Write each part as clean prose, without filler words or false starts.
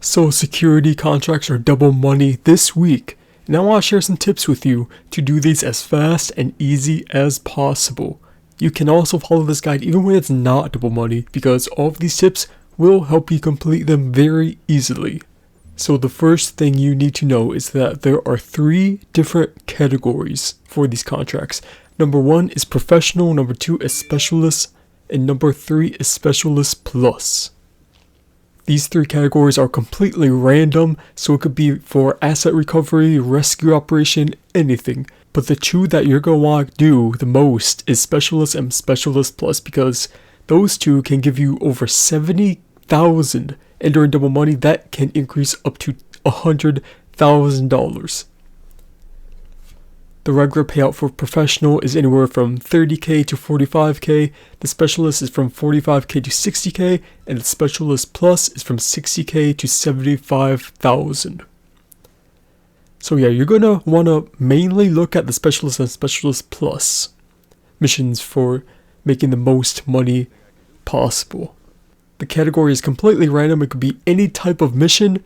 So security contracts are double money this week, and I want to share some tips with you to do these as fast and easy as possible. You can also follow this guide even when it's not double money, because all of these tips will help you complete them very easily. So the first thing you need to know is that there are 3 different categories for these contracts. Number 1 is professional, number 2 is specialist, and number 3 is specialist plus. These 3 categories are completely random, so it could be for asset recovery, rescue operation, anything. But the 2 that you're going to want to do the most is specialist and specialist plus, because those 2 can give you over 70,000, and during double money that can increase up to $100,000. The regular payout for professional is anywhere from 30k to 45k, the specialist is from 45k to 60k, and the specialist plus is from 60k to 75,000. So yeah, you're gonna wanna mainly look at the specialist and specialist plus missions for making the most money possible. The category is completely random. It could be any type of mission,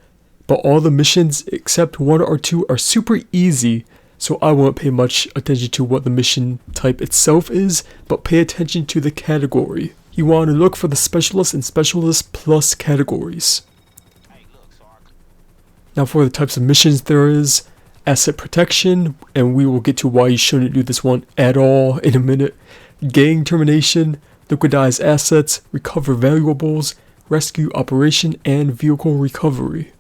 but all the missions except 1 or 2 are super easy. So I won't pay much attention to what the mission type itself is, but pay attention to the category. You want to look for the specialist and specialist plus categories. Now for the types of missions, there is asset protection, and we will get to why you shouldn't do this one at all in a minute. Gang termination, liquidize assets, recover valuables, rescue operation, and vehicle recovery.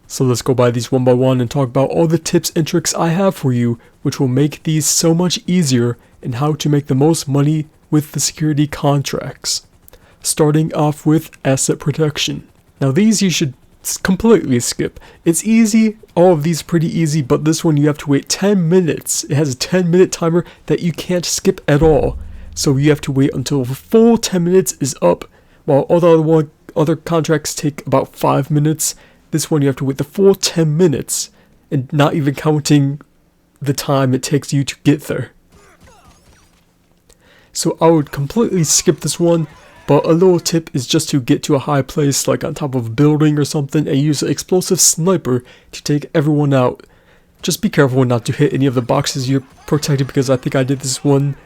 So let's go by these one by one and talk about all the tips and tricks I have for you, which will make these so much easier, and how to make the most money with the security contracts. Starting off with asset protection. Now these you should completely skip. It's easy, all of these are pretty easy, but this one you have to wait 10 minutes. It has a 10-minute timer that you can't skip at all. So you have to wait until the full 10 minutes is up, while all the other contracts take about 5 minutes. This one you have to wait the full 10 minutes, and not even counting the time it takes you to get there. So I would completely skip this one, but a little tip is just to get to a high place, like on top of a building or something, and use an explosive sniper to take everyone out. Just be careful not to hit any of the boxes you're protected, because I think I did this one,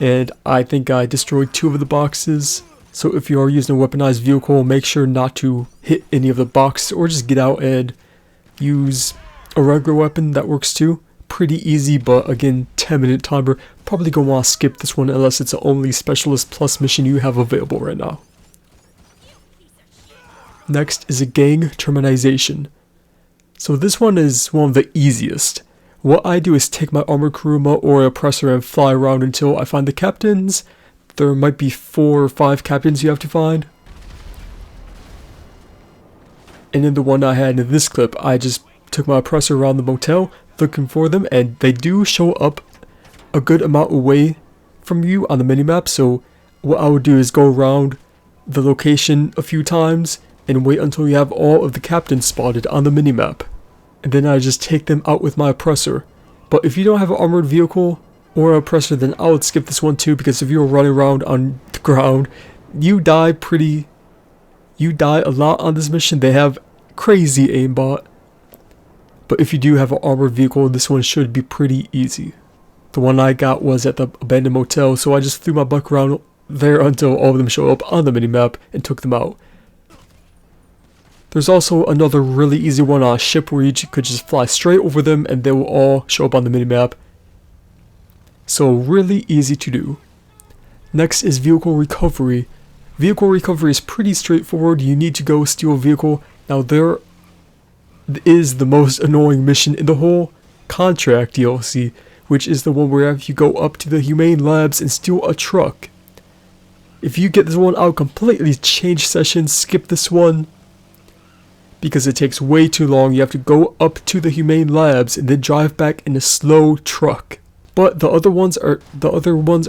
and I think I destroyed 2 of the boxes. So if you are using a weaponized vehicle, make sure not to hit any of the boxes, or just get out and use a regular weapon. That works too. Pretty easy, but again, 10-minute timer. Probably gonna want to skip this one unless it's the only specialist plus mission you have available right now. Next is a gang terminization. So this one is one of the easiest. What I do is take my armored kuruma or oppressor and fly around until I find the captains. There might be 4 or 5 captains you have to find. And in the one I had in this clip, I just took my oppressor around the motel looking for them, and they do show up a good amount away from you on the minimap. So what I would do is go around the location a few times and wait until you have all of the captains spotted on the minimap. And then I just take them out with my oppressor. But if you don't have an armored vehicle or oppressor, then I would skip this one too, because if you're running around on the ground, you die a lot on this mission. They have crazy aimbot. But if you do have an armored vehicle, this one should be pretty easy. The one I got was at the abandoned motel, so I just threw my buck around there until all of them show up on the minimap and took them out. There's also another really easy one on a ship where you could just fly straight over them and they will all show up on the minimap. So really easy to do. Next is vehicle recovery. Vehicle recovery is pretty straightforward. You need to go steal a vehicle. Now there is the most annoying mission in the whole contract DLC, which is the one where you go up to the humane labs and steal a truck. If you get this one, I'll completely change sessions, skip this one, because it takes way too long. You have to go up to the humane labs and then drive back in a slow truck. But the other ones are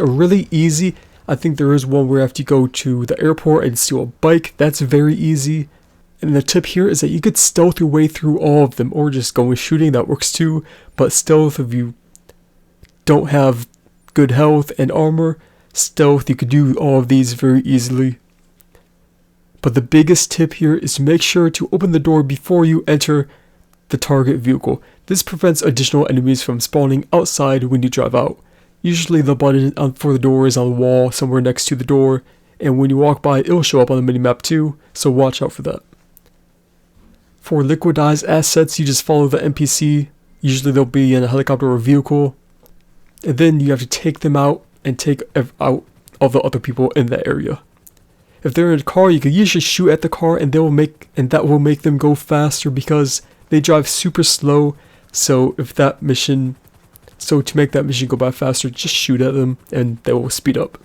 really easy. I think there is one where you have to go to the airport and steal a bike. That's very easy. And the tip here is that you could stealth your way through all of them, or just go with shooting. That works too. But stealth, if you don't have good health and armor, stealth, you could do all of these very easily. But the biggest tip here is to make sure to open the door before you enter the target vehicle. This prevents additional enemies from spawning outside when you drive out. Usually the button for the door is on the wall somewhere next to the door, and when you walk by it'll show up on the minimap too, so watch out for that. For liquidized assets, you just follow the NPC. Usually they'll be in a helicopter or vehicle, and then you have to take them out and take out all the other people in that area. If they're in a car, you can usually shoot at the car and that will make them go faster because they drive super slow. So to make that mission go by faster, just shoot at them and they will speed up.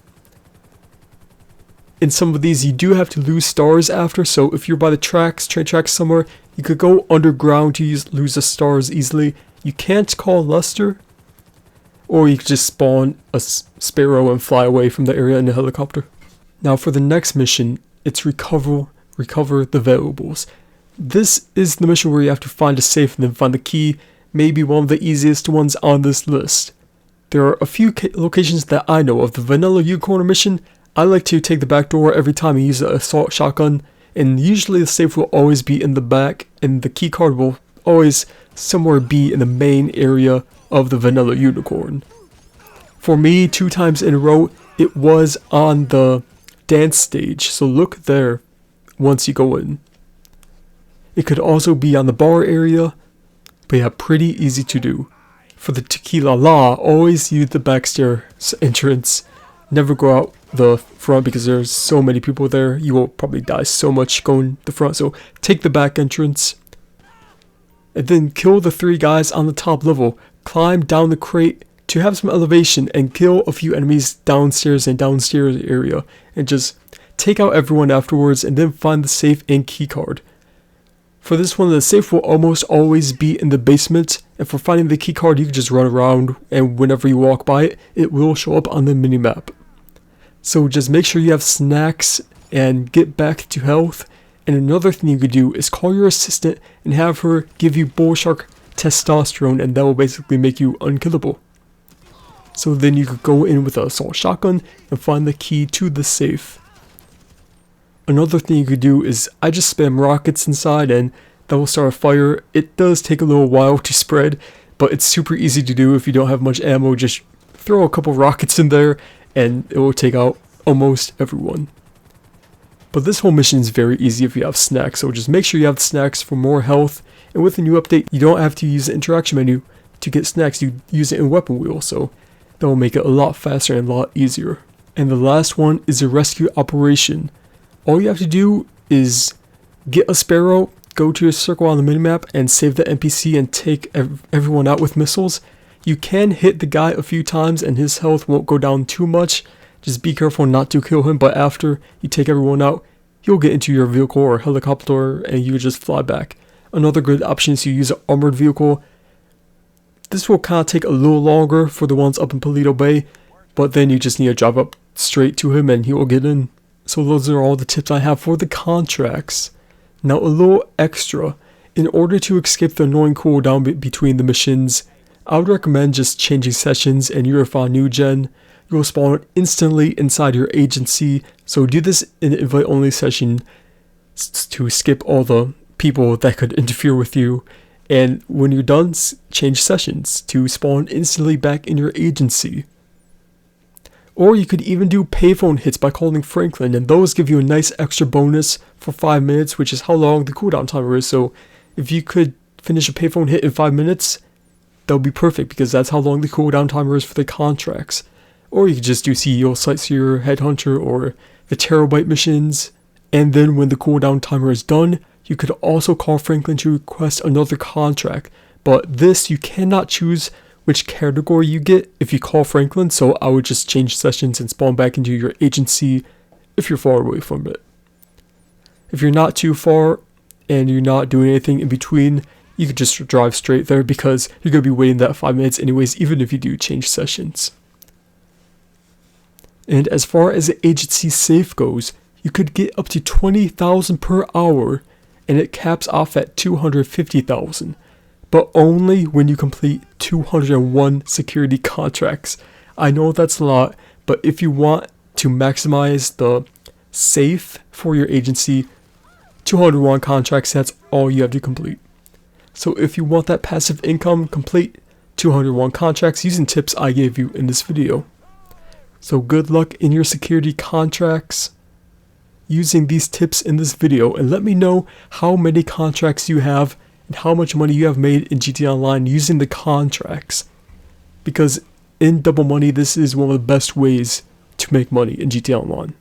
In some of these you do have to lose stars after, so if you're by the train tracks somewhere, you could go underground to lose the stars easily. You can't call Lester, or you could just spawn a sparrow and fly away from the area in a helicopter. Now for the next mission, it's recover the valuables. This is the mission where you have to find a safe and then find the key, maybe one of the easiest ones on this list. There are a few locations that I know of. The vanilla unicorn mission, I like to take the back door every time I use an assault shotgun, and usually the safe will always be in the back, and the key card will always somewhere be in the main area of the vanilla unicorn. For me, 2 times in a row, it was on the dance stage, so look there once you go in. It could also be on the bar area, but yeah, pretty easy to do. For the tequila la, always use the backstairs entrance. Never go out the front because there's so many people there. You will probably die so much going the front, so take the back entrance. And then kill the 3 guys on the top level. Climb down the crate to have some elevation and kill a few enemies downstairs area. And just take out everyone afterwards and then find the safe and key card. For this one, the safe will almost always be in the basement, and for finding the key card, you can just run around, and whenever you walk by it, it will show up on the minimap. So just make sure you have snacks and get back to health. And another thing you could do is call your assistant and have her give you bull shark testosterone, and that will basically make you unkillable. So then you could go in with an assault shotgun and find the key to the safe. Another thing you could do is I just spam rockets inside and that will start a fire. It does take a little while to spread, but it's super easy to do if you don't have much ammo. Just throw a couple rockets in there and it will take out almost everyone. But this whole mission is very easy if you have snacks, so just make sure you have the snacks for more health. And with the new update, you don't have to use the interaction menu to get snacks, you use it in weapon wheel, so that will make it a lot faster and a lot easier. And the last one is a rescue operation. All you have to do is get a sparrow, go to a circle on the minimap, and save the NPC and take everyone out with missiles. You can hit the guy a few times and his health won't go down too much. Just be careful not to kill him, but after you take everyone out, he'll get into your vehicle or helicopter and you just fly back. Another good option is to use an armored vehicle. This will kind of take a little longer for the ones up in Paleto Bay, but then you just need to drive up straight to him and he will get in. So those are all the tips I have for the contracts. Now a little extra. In order to escape the annoying cooldown between the missions, I would recommend just changing sessions and you're on new gen. You will spawn instantly inside your agency, so do this in an invite only session to skip all the people that could interfere with you. And when you're done, change sessions to spawn instantly back in your agency. Or you could even do payphone hits by calling Franklin, and those give you a nice extra bonus for 5 minutes, which is how long the cooldown timer is. So if you could finish a payphone hit in 5 minutes, that would be perfect because that's how long the cooldown timer is for the contracts. Or you could just do CEO Sightseer, Headhunter, or the Terabyte missions. And then when the cooldown timer is done, you could also call Franklin to request another contract. But this, you cannot choose which category you get if you call Franklin, so I would just change sessions and spawn back into your agency if you're far away from it. If you're not too far and you're not doing anything in between, you could just drive straight there because you're going to be waiting that 5 minutes anyways, even if you do change sessions. And as far as the agency safe goes, you could get up to 20,000 per hour, and it caps off at 250,000. But only when you complete 201 security contracts. I know that's a lot, but if you want to maximize the safe for your agency, 201 contracts, that's all you have to complete. So if you want that passive income, complete 201 contracts using tips I gave you in this video. So good luck in your security contracts using these tips in this video, and let me know how many contracts you have and how much money you have made in GTA Online using the contracts. Because in double money, this is one of the best ways to make money in GTA Online.